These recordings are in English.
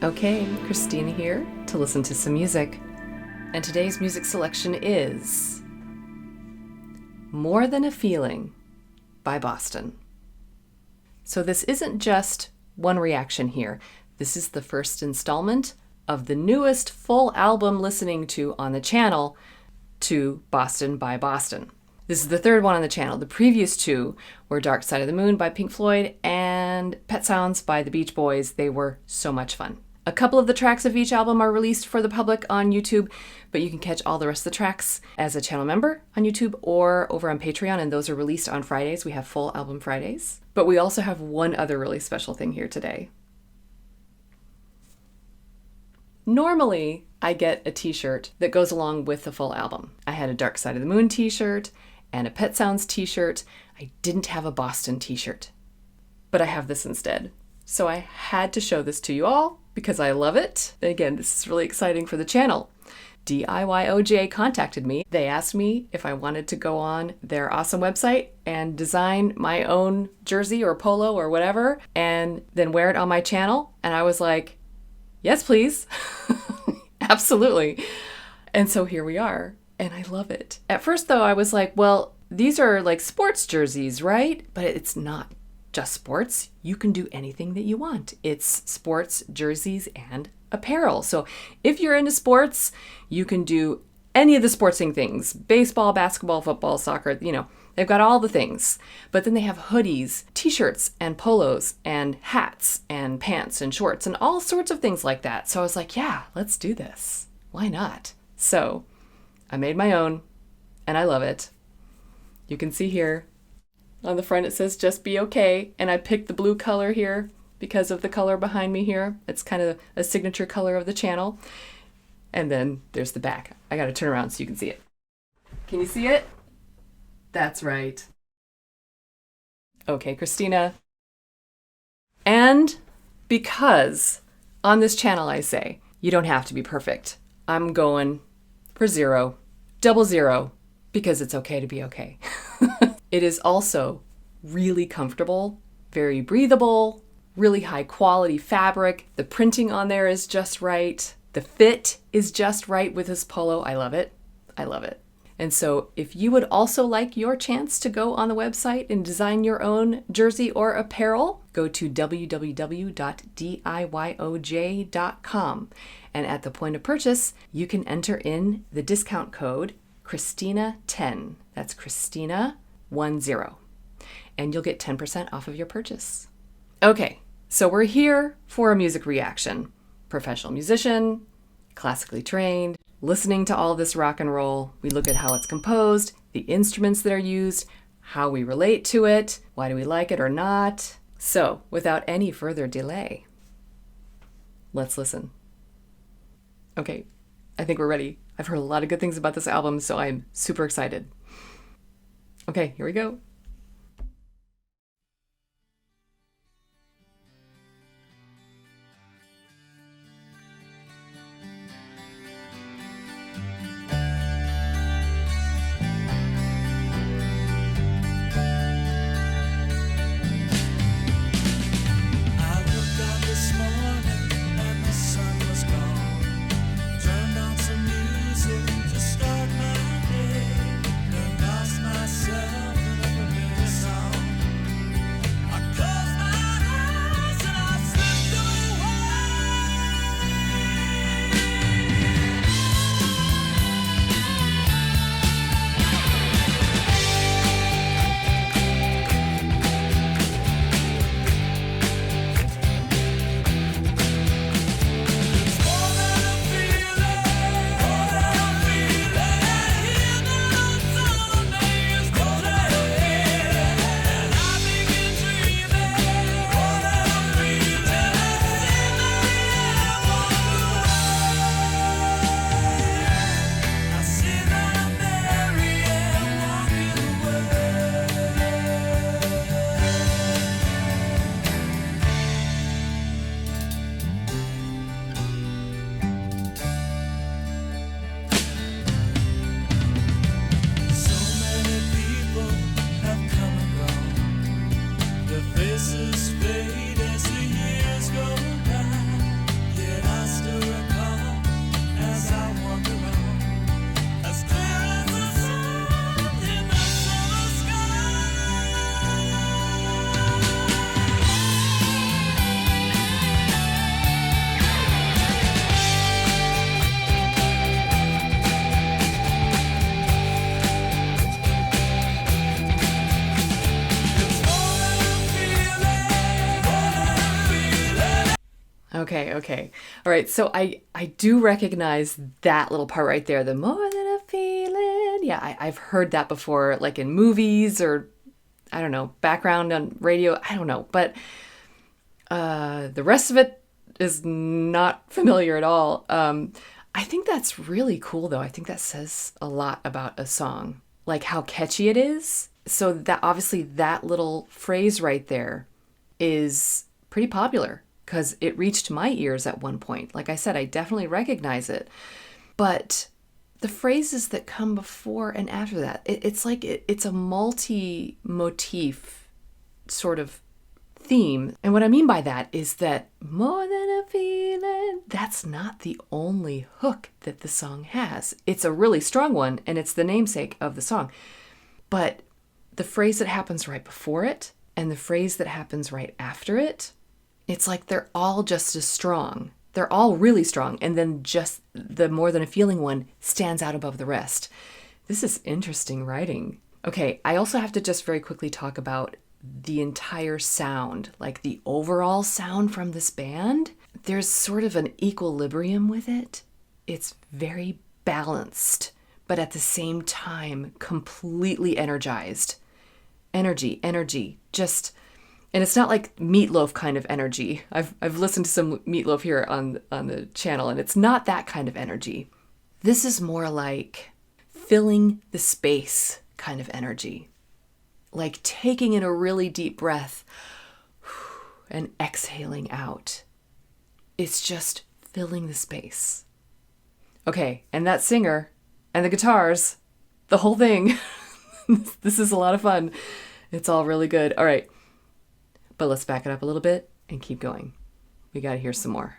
Okay, Christina here to listen to some music. And today's music selection is More Than a Feeling by Boston. So this isn't just one reaction here. This is the first installment of the newest full album listening to on the channel, to Boston by Boston. This is the third one on the channel. The previous two were Dark Side of the Moon by Pink Floyd and Pet Sounds by the Beach Boys. They were so much fun. A couple of the tracks of each album are released for the public on YouTube, but you can catch all the rest of the tracks as a channel member on YouTube or over on Patreon, and those are released on Fridays. We have full album Fridays. But we also have one other really special thing here today. Normally, I get a t-shirt that goes along with the full album. I had a Dark Side of the Moon t-shirt and a Pet Sounds t-shirt. I didn't have a Boston t-shirt, but I have this instead. So I had to show this to you all because I love it. And again, this is really exciting for the channel. DIYOJ contacted me. They asked me if I wanted to go on their awesome website and design my own jersey or polo or whatever, and then wear it on my channel. And I was like, yes, please. Absolutely. And so here we are. And I love it. At first, though, I was like, well, these are like sports jerseys, right? But it's not just sports. You can do anything that you want. It's sports jerseys and apparel. So if you're into sports, you can do any of the sportsing things: baseball, basketball, football, soccer, they've got all the things. But then they have hoodies, t-shirts and polos and hats and pants and shorts and all sorts of things like that. So I was like, yeah, let's do this. Why not? So I made my own and I love it. You can see here on the front it says "Just Be Okay," and I picked the blue color here because of the color behind me here. It's kind of a signature color of the channel. And then there's the back. I got to turn around so you can see it. Can you see it? That's right. Okay, Christina. And because on this channel I say, you don't have to be perfect. I'm going for 0, 00, because it's okay to be okay. It is also really comfortable, very breathable, really high quality fabric. The printing on there is just right. The fit is just right with this polo. I love it. I love it. And so if you would also like your chance to go on the website and design your own jersey or apparel, go to www.diyoj.com. And at the point of purchase, you can enter in the discount code Christina10. That's Christina10. And you'll get 10% off of your purchase. Okay, so we're here for a music reaction. Professional musician, classically trained, listening to all this rock and roll. We look at how it's composed, the instruments that are used, how we relate to it, why do we like it or not. So, without any further delay, let's listen. Okay, I think we're ready. I've heard a lot of good things about this album, so I'm super excited. Okay, here we go. Start my day, and lost myself in a Okay, okay. All right, so I do recognize that little part right there, the more than a feeling. Yeah, I've heard that before, like in movies or I don't know, background on radio. I don't know, but the rest of it is not familiar at all. I think that's really cool, though. I think that says a lot about a song, like how catchy it is. So that obviously that little phrase right there is pretty popular because it reached my ears at one point. Like I said, I definitely recognize it. But the phrases that come before and after that, it's like it's a multi-motif sort of theme. And what I mean by that is that more than a feeling, that's not the only hook that the song has. It's a really strong one, and it's the namesake of the song. But the phrase that happens right before it and the phrase that happens right after it, it's like they're all just as strong. They're all really strong. And then just the more than a feeling one stands out above the rest. This is interesting writing. Okay, I also have to just very quickly talk about the entire sound, like the overall sound from this band. There's sort of an equilibrium with it. It's very balanced, but at the same time, completely energized. Energy, just, and it's not like Meatloaf kind of energy. I've listened to some Meatloaf here on the channel, and it's not that kind of energy. This is more like filling the space kind of energy. Like taking in a really deep breath and exhaling out. It's just filling the space. Okay, and that singer and the guitars, the whole thing. This is a lot of fun. It's all really good. All right, but let's back it up a little bit and keep going. We got to hear some more.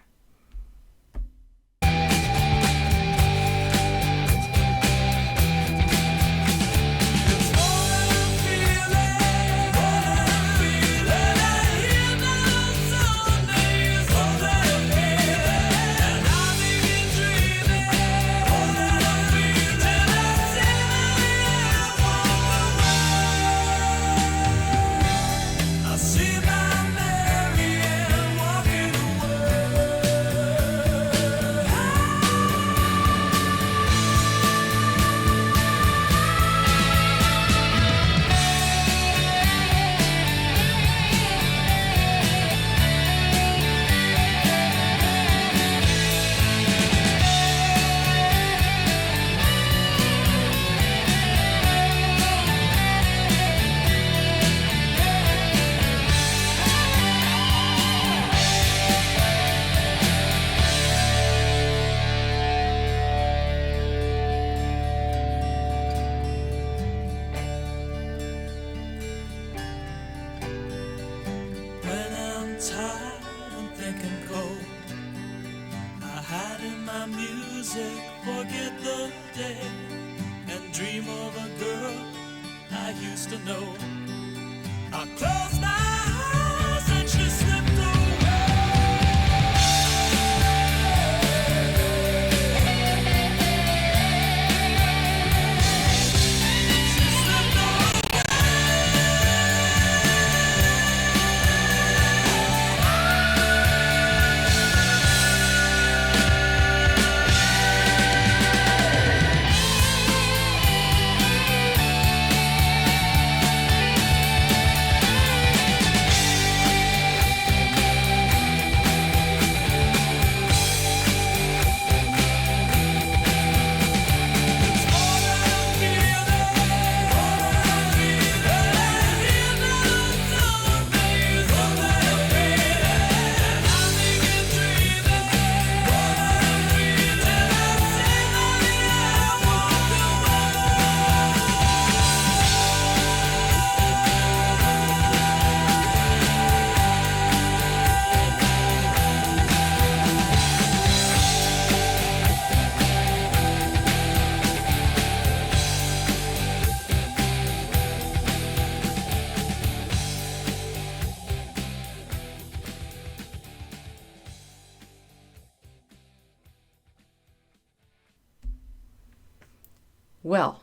Well,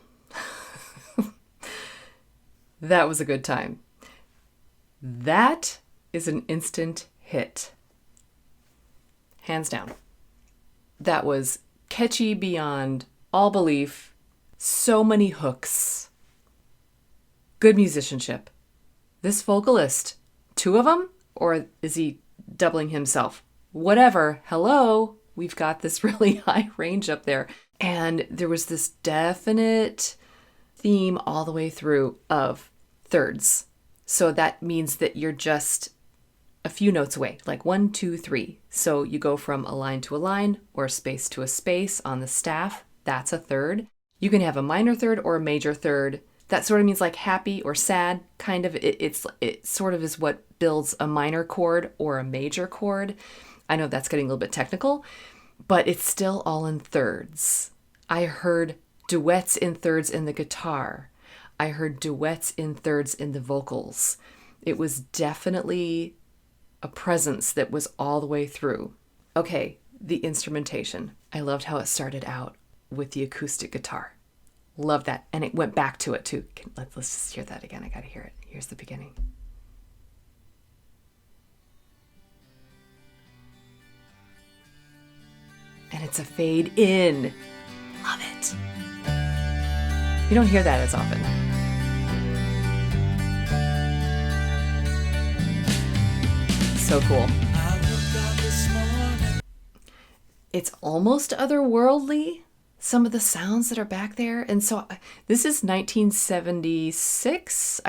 that was a good time. That is an instant hit. hands down. That was catchy beyond all belief. So many hooks. Good musicianship. This vocalist, 2 of them? Or is he doubling himself? Whatever. Hello. We've got this really high range up there. And there was this definite theme all the way through of thirds. So that means that you're just a few notes away, like 1, 2, 3. So you go from a line to a line or a space to a space on the staff. That's a third. You can have a minor third or a major third. That sort of means like happy or sad, kind of. It sort of is what builds a minor chord or a major chord. I know that's getting a little bit technical, but it's still all in thirds. I heard duets in thirds in the guitar. I heard duets in thirds in the vocals. It was definitely a presence that was all the way through. Okay, the instrumentation. I loved how it started out with the acoustic guitar. Love that. And it went back to it too. Let's just hear that again. I gotta hear it. Here's the beginning. And it's a fade in. Love it. You don't hear that as often. So cool. It's almost otherworldly, some of the sounds that are back there. And so this is 1976.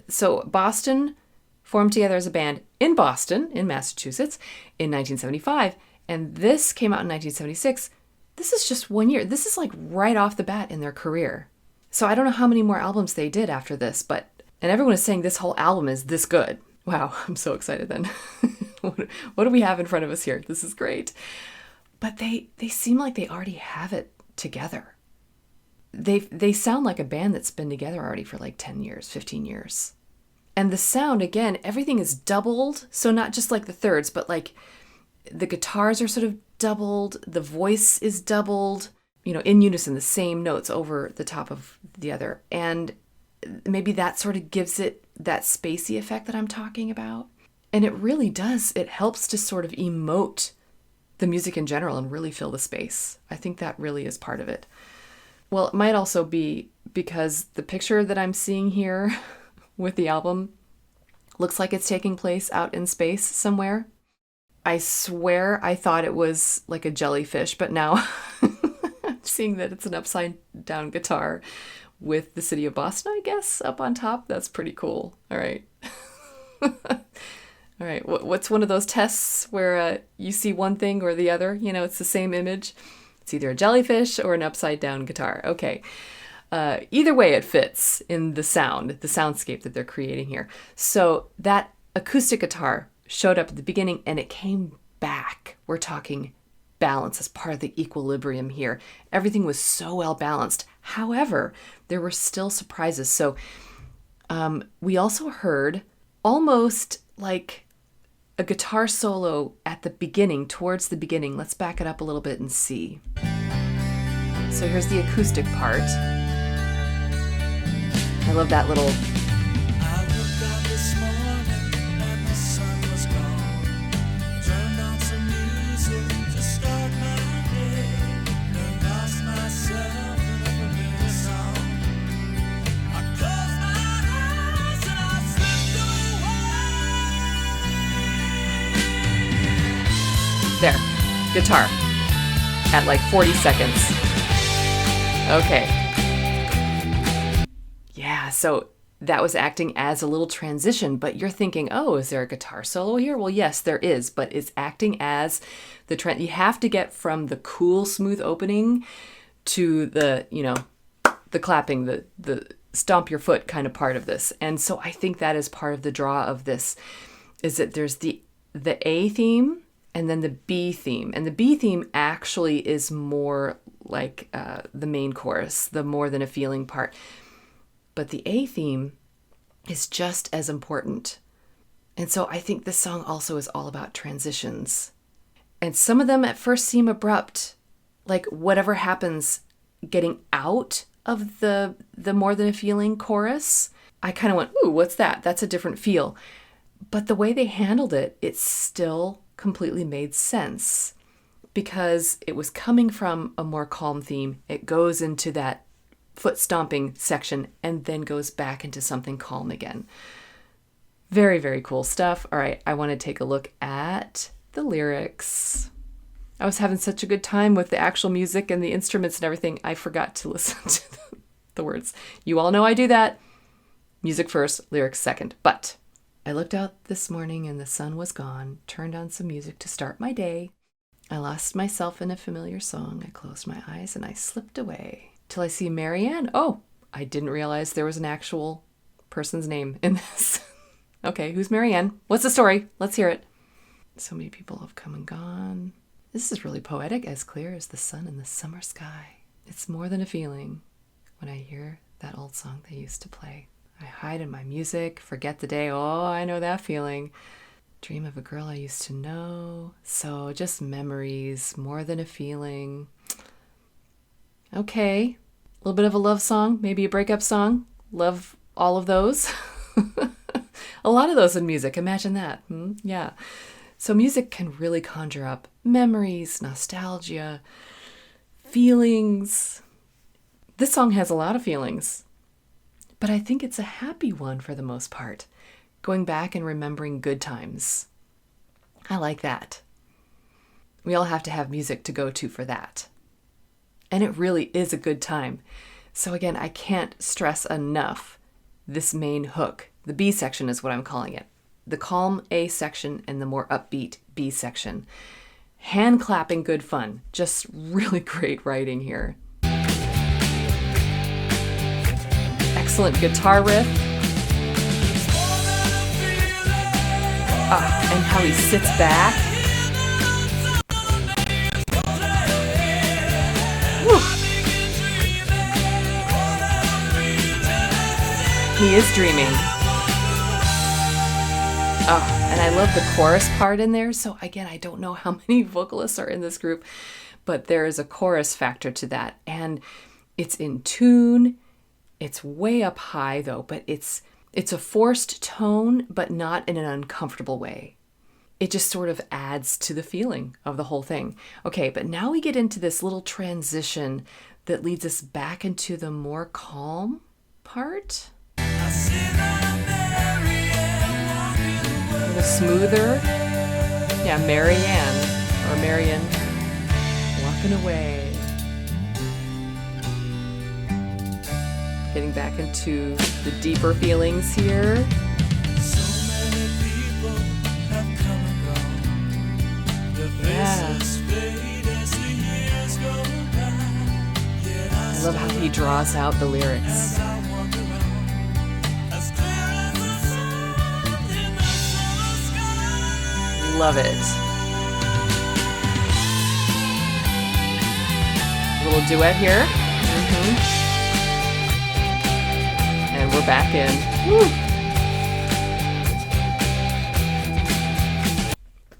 So Boston formed together as a band in Boston, in Massachusetts, in 1975. And this came out in 1976. This is just 1 year. This is like right off the bat in their career. So I don't know how many more albums they did after this, and everyone is saying this whole album is this good. Wow, I'm so excited then. What do we have in front of us here? This is great. But they seem like they already have it together. They sound like a band that's been together already for like 10 years, 15 years. And the sound, again, everything is doubled. So not just like the thirds, but like the guitars are sort of doubled. The voice is doubled, in unison, the same notes over the top of the other. And maybe that sort of gives it that spacey effect that I'm talking about. And it really does. It helps to sort of emote the music in general and really fill the space. I think that really is part of it. Well, it might also be because the picture that I'm seeing here with the album looks like it's taking place out in space somewhere. I swear I thought it was like a jellyfish, but now I'm seeing that it's an upside down guitar with the city of Boston, I guess, up on top. That's pretty cool. All right. All right. What's one of those tests where you see one thing or the other? It's the same image. It's either a jellyfish or an upside down guitar. Okay. Either way, it fits in the soundscape that they're creating here. So that acoustic guitar showed up at the beginning and it came back. We're talking balance as part of the equilibrium here. Everything was so well balanced. However, there were still surprises. So we also heard almost like a guitar solo at the beginning, towards the beginning. Let's back it up a little bit and see. So here's the acoustic part. I love that little... There, guitar at like 40 seconds. Okay. Yeah, so that was acting as a little transition, but you're thinking, oh, is there a guitar solo here? Well, yes, there is, but it's acting as the trend. You have to get from the cool, smooth opening to the, the clapping, the stomp your foot kind of part of this. And so I think that is part of the draw of this, is that there's the A theme, and then the B theme. And the B theme actually is more like the main chorus, the more than a feeling part. But the A theme is just as important. And so I think this song also is all about transitions. And some of them at first seem abrupt, like whatever happens getting out of the more than a feeling chorus. I kind of went, ooh, what's that? That's a different feel. But the way they handled it, it's still completely made sense. because it was coming from a more calm theme. It goes into that foot stomping section and then goes back into something calm again. Very, very cool stuff. All right, I want to take a look at the lyrics. I was having such a good time with the actual music and the instruments and everything, I forgot to listen to the words. You all know I do that. Music first, lyrics second. But I looked out this morning and the sun was gone, turned on some music to start my day. I lost myself in a familiar song. I closed my eyes and I slipped away till I see Marianne. Oh, I didn't realize there was an actual person's name in this. Okay, who's Marianne? What's the story? Let's hear it. So many people have come and gone. This is really poetic, as clear as the sun in the summer sky. It's more than a feeling when I hear that old song they used to play. I hide in my music, forget the day. Oh, I know that feeling. Dream of a girl I used to know. So just memories, more than a feeling. Okay, a little bit of a love song, maybe a breakup song. Love all of those. A lot of those in music, imagine that. Yeah. So music can really conjure up memories, nostalgia, feelings. This song has a lot of feelings, but I think it's a happy one for the most part. Going back and remembering good times. I like that. We all have to have music to go to for that. And it really is a good time. So again, I can't stress enough this main hook. The B section is what I'm calling it. The calm A section and the more upbeat B section. Hand clapping, good fun. Just really great writing here. Excellent guitar riff. And how he sits back. Woo. He is dreaming. And I love the chorus part in there. So again, I don't know how many vocalists are in this group, but there is a chorus factor to that. And it's in tune. It's way up high though, but it's a forced tone, but not in an uncomfortable way. It just sort of adds to the feeling of the whole thing. Okay, but now we get into this little transition that leads us back into the more calm part. A little smoother. Yeah, Marianne walking away. Getting back into the deeper feelings here. So many people have come and gone. Their faces fade as the years go by. Yet I love how he draws out the lyrics. Love it. A little duet here. And we're back in. Woo.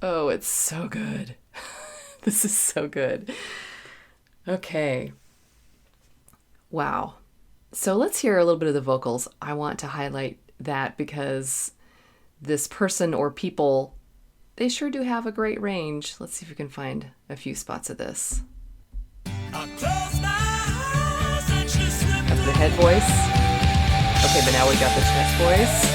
Oh, it's so good. This is so good. Okay. Wow. So let's hear a little bit of the vocals. I want to highlight that because this person or people, they sure do have a great range. Let's see if we can find a few spots of this. Of the head voice. Okay, but now we got the chest voice.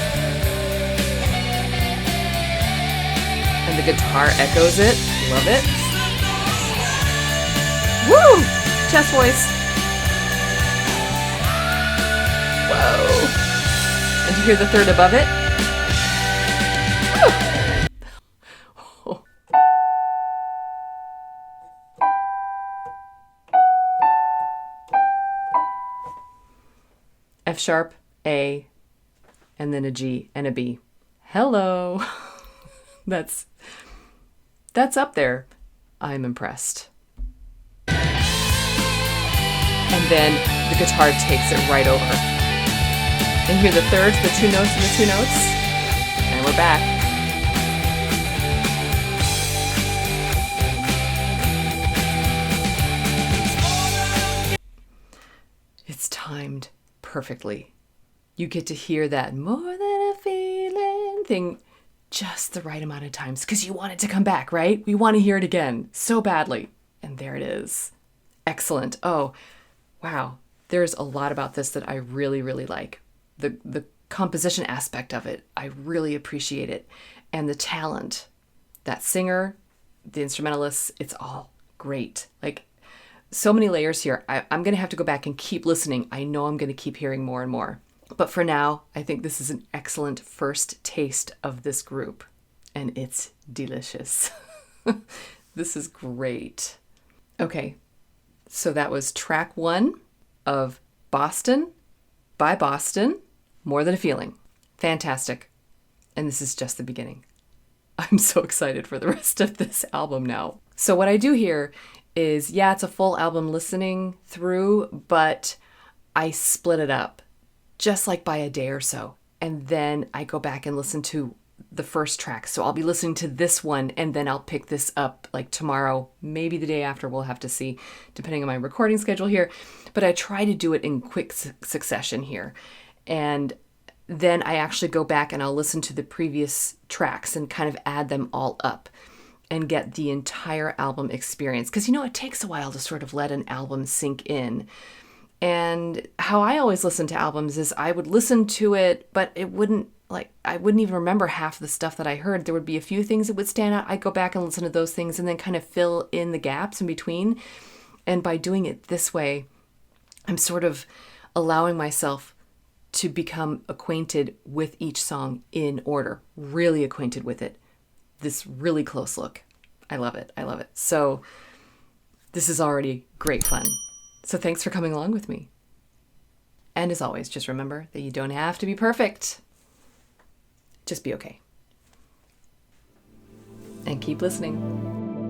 And the guitar echoes it. Love it. Woo! Chest voice. Whoa. And you hear the third above it? Woo! F sharp, A, and then a G and a B. Hello. That's up there. I'm impressed. And then the guitar takes it right over. And hear the thirds, the two notes and the two notes. And we're back. It's timed perfectly. You get to hear that more than a feeling thing just the right amount of times because you want it to come back, right? We want to hear it again so badly. there it is. Excellent. Oh, wow. There's a lot about this that I really, really like. The composition aspect of it, I really appreciate it. And the talent, that singer, the instrumentalists, it's all great. Like, so many layers here. I'm going to have to go back and keep listening. I know I'm going to keep hearing more and more. But for now, I think this is an excellent first taste of this group. And it's delicious. This is great. Okay, so that was track 1 of Boston by Boston, More Than a Feeling. Fantastic. And this is just the beginning. I'm so excited for the rest of this album now. So what I do here is, yeah, it's a full album listening through, but I split it up just like by a day or so. And then I go back and listen to the first track. So I'll be listening to this one and then I'll pick this up like tomorrow, maybe the day after. We'll have to see depending on my recording schedule here. But I try to do it in quick succession here. And then I actually go back and I'll listen to the previous tracks and kind of add them all up and get the entire album experience. Because, it takes a while to sort of let an album sink in. And how I always listen to albums is I would listen to it, but I wouldn't even remember half the stuff that I heard. There would be a few things that would stand out. I'd go back and listen to those things and then kind of fill in the gaps in between. And by doing it this way, I'm sort of allowing myself to become acquainted with each song in order, really acquainted with it. This really close look. I love it. I love it. So this is already great fun. So thanks for coming along with me. And as always, just remember that you don't have to be perfect. Just be okay. And keep listening.